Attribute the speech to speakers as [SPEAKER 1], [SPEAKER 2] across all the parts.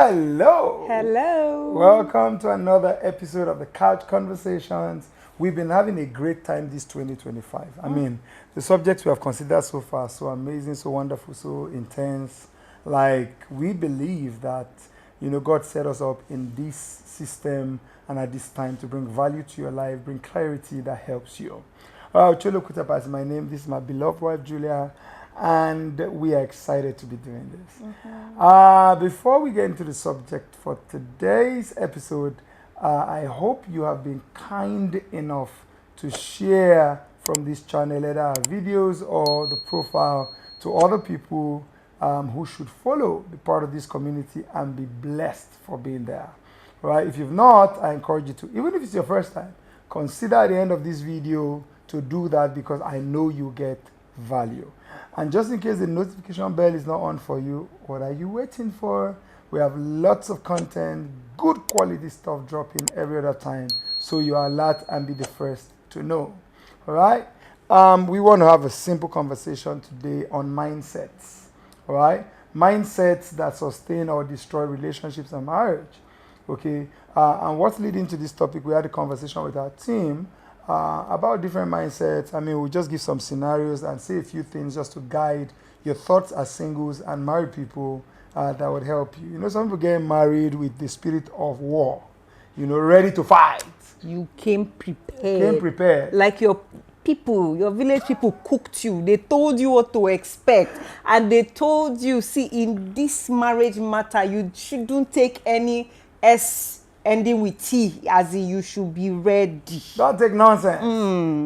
[SPEAKER 1] Hello.
[SPEAKER 2] Hello.
[SPEAKER 1] Welcome to another episode of the Couch Conversations. We've been having a great time this 2025. I mean, the subjects we have considered so far, so amazing, so wonderful, so intense. Like, we believe that, God set us up in this system and at this time to bring value to your life, bring clarity that helps you. Ocholi Okutepa is my name. This is my beloved wife, Julia. And we are excited to be doing this. Before we get into the subject for today's episode, I hope you have been kind enough to share from this channel either our videos or the profile to other people who should follow, be part of this community and be blessed for being there. Right? If you've not, I encourage you to, even if it's your first time, consider at the end of this video to do that because I know you get value. And just in case the notification bell is not on for you, what are you waiting for? We have lots of content, good quality stuff dropping every other time, so you are alert and be the first to know. All right? We want to have a simple conversation today on mindsets. All right? Mindsets that sustain or destroy relationships and marriage. Okay? And what's leading to this topic, we had a conversation with our team about different mindsets. I mean, we'll just give some scenarios and say a few things just to guide your thoughts as singles and married people that would help you. Some people get married with the spirit of war, ready to fight.
[SPEAKER 2] You came prepared.
[SPEAKER 1] Came prepared.
[SPEAKER 2] Like your people, your village people cooked you. They told you what to expect. And they told you, see, in this marriage matter, you shouldn't take any S ending with T, as in you should be ready.
[SPEAKER 1] Don't take nonsense.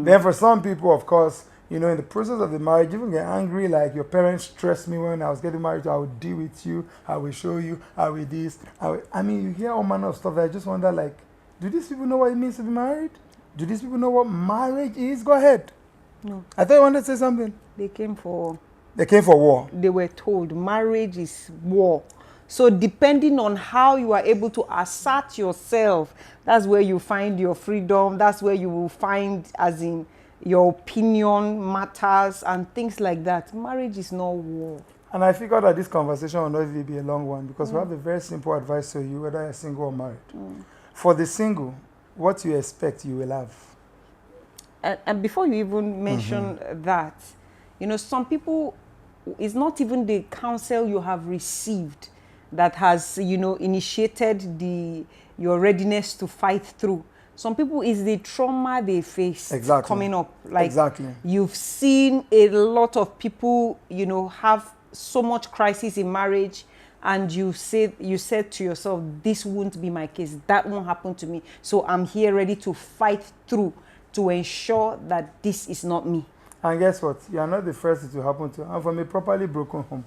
[SPEAKER 1] Then for some people, of course, in the process of the marriage, you even get angry, like your parents stressed me when I was getting married, I would deal with you, I will show you, I will this. I mean, you hear all manner of stuff that I just wonder, like, do these people know what it means to be married? Do these people know what marriage is? Go ahead.
[SPEAKER 2] No.
[SPEAKER 1] I thought you wanted to say something.
[SPEAKER 2] They came for
[SPEAKER 1] war.
[SPEAKER 2] They were told marriage is war. So depending on how you are able to assert yourself, that's where you find your freedom. That's where you will find, as in, your opinion matters and things like that. Marriage is not war.
[SPEAKER 1] And I figured that this conversation will not really be a long one because we have a very simple advice to you, whether you're single or married. For the single, what you expect, you will have.
[SPEAKER 2] And before you even mention that, some people, it's not even the counsel you have received that has, initiated your readiness to fight through. Some people, is the trauma they face coming up. Like, you've seen a lot of people, have so much crisis in marriage, and you said to yourself, this won't be my case, that won't happen to me. So I'm here ready to fight through to ensure that this is not me.
[SPEAKER 1] And guess what? You are not the first it will happen to. I'm from a properly broken home.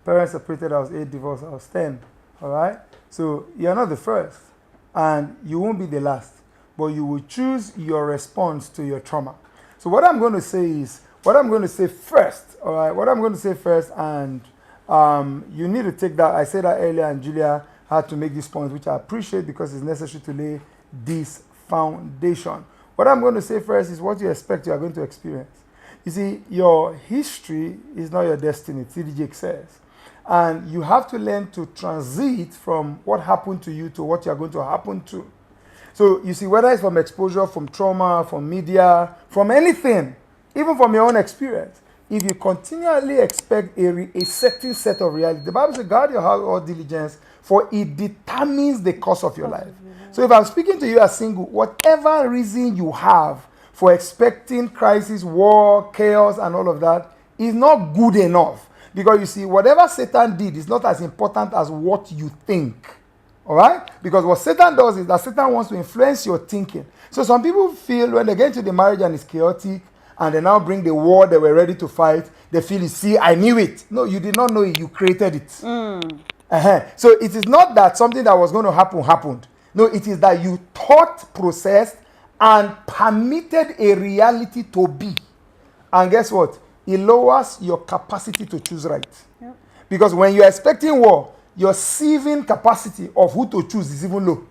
[SPEAKER 1] Parents separated, I was 8, divorced, I was 10. All right? So you're not the first. And you won't be the last. But you will choose your response to your trauma. So what I'm going to say is, what I'm going to say first, all right? What I'm going to say first, and you need to take that. I said that earlier, and Julia had to make this point, which I appreciate because it's necessary to lay this foundation. What I'm going to say first is what you expect you are going to experience. You see, your history is not your destiny, TD says. And you have to learn to transit from what happened to you to what you're going to happen to. So you see, whether it's from exposure, from trauma, from media, from anything, even from your own experience, if you continually expect a certain set of reality, the Bible says, guard your heart with all diligence, for it determines the course of your life. So if I'm speaking to you as single, whatever reason you have for expecting crisis, war, chaos, and all of that is not good enough. Because you see, whatever Satan did is not as important as what you think. All right? Because what Satan does is that Satan wants to influence your thinking. So some people feel when they get into the marriage and it's chaotic, and they now bring the war they were ready to fight, they feel, see, I knew it. No, you did not know it. You created it. So it is not that something that was going to happen happened. No, it is that you thought, processed, and permitted a reality to be. And guess what? It lowers your capacity to choose right. Yep. Because when you're expecting war, your sieving capacity of who to choose is even low.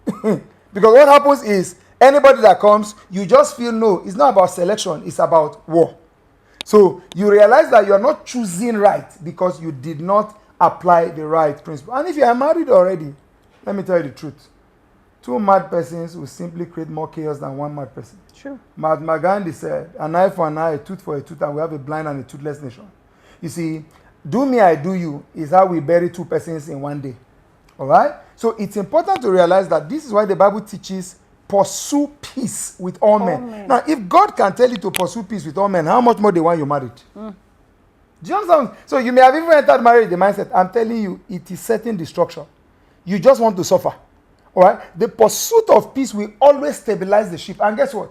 [SPEAKER 1] Because what happens is, anybody that comes, you just feel, no, it's not about selection, it's about war. So you realize that you're not choosing right because you did not apply the right principle. And if you are married already, let me tell you the truth. 2 mad persons will simply create more chaos than 1 mad person.
[SPEAKER 2] Sure.
[SPEAKER 1] Mahatma Gandhi said, an eye for an eye, a tooth for a tooth, and we have a blind and a toothless nation. You see, do me, I do you is how we bury 2 persons in one day. All right? So it's important to realize that this is why the Bible teaches pursue peace with all men. Now, if God can tell you to pursue peace with all men, how much more the one you married? Do you understand? So you may have even entered marriage with the mindset, I'm telling you, it is certain destruction. You just want to suffer. All right? The pursuit of peace will always stabilize the ship. And guess what?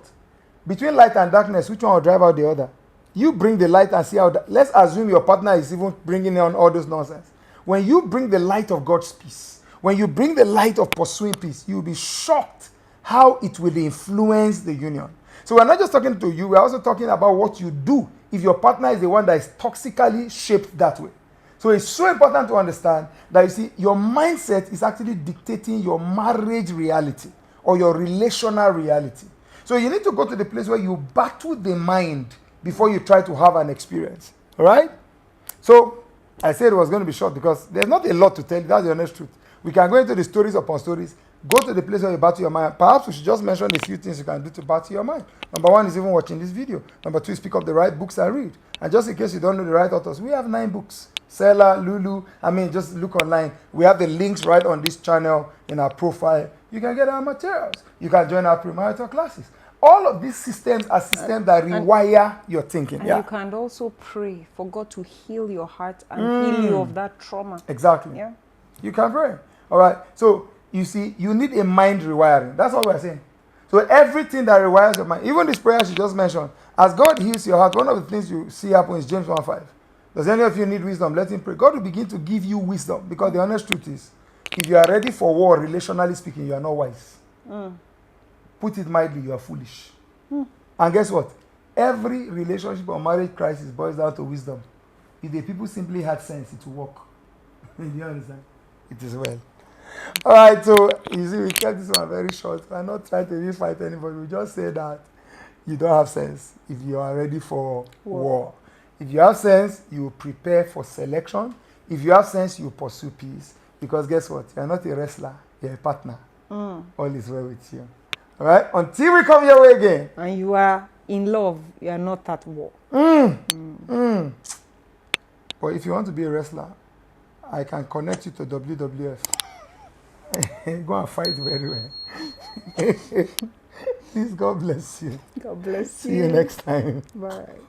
[SPEAKER 1] Between light and darkness, which one will drive out the other? You bring the light and see how. Let's assume your partner is even bringing on all those nonsense. When you bring the light of God's peace, when you bring the light of pursuing peace, you'll be shocked how it will influence the union. So we're not just talking to you, we're also talking about what you do if your partner is the one that is toxically shaped that way. So it's so important to understand that, you see, your mindset is actually dictating your marriage reality or your relational reality. So you need to go to the place where you battle the mind before you try to have an experience. All right? So I said it was going to be short because there's not a lot to tell you. That's the honest truth. We can go into the stories upon stories. Go to the place where you battle your mind. Perhaps we should just mention a few things you can do to battle your mind. Number 1 is even watching this video. Number 2 is pick up the right books and read. And just in case you don't know the right authors, we have 9 books. Selah, Lulu, just look online. We have the links right on this channel in our profile. You can get our materials. You can join our premarital classes. All of these systems are systems that rewire your thinking.
[SPEAKER 2] And you can also pray for God to heal your heart and heal you of that trauma.
[SPEAKER 1] Exactly.
[SPEAKER 2] Yeah.
[SPEAKER 1] You can pray. All right. So you see, you need a mind rewiring. That's what we're saying. So everything that rewires your mind, even this prayer she just mentioned, as God heals your heart, one of the things you see happen is James 1:5. Does any of you need wisdom? Let him pray. God will begin to give you wisdom, because the honest truth is, if you are ready for war, relationally speaking, you are not wise. Put it mildly, you are foolish. And guess what? Every relationship or marriage crisis boils down to wisdom. If the people simply had sense, it will work. Do you understand? It is well. All right, so you see, we kept this one very short. We're not trying to really fight anybody. We just say that you don't have sense if you are ready for war. If you have sense, you prepare for selection. If you have sense, you pursue peace. Because guess what? You're not a wrestler. You're a partner. All is well with you. All right? Until we come your way again.
[SPEAKER 2] And you are in love. You are not at war.
[SPEAKER 1] But if you want to be a wrestler, I can connect you to WWF. Go and fight very well. Please, God bless you.
[SPEAKER 2] God bless you.
[SPEAKER 1] See you next time.
[SPEAKER 2] Bye.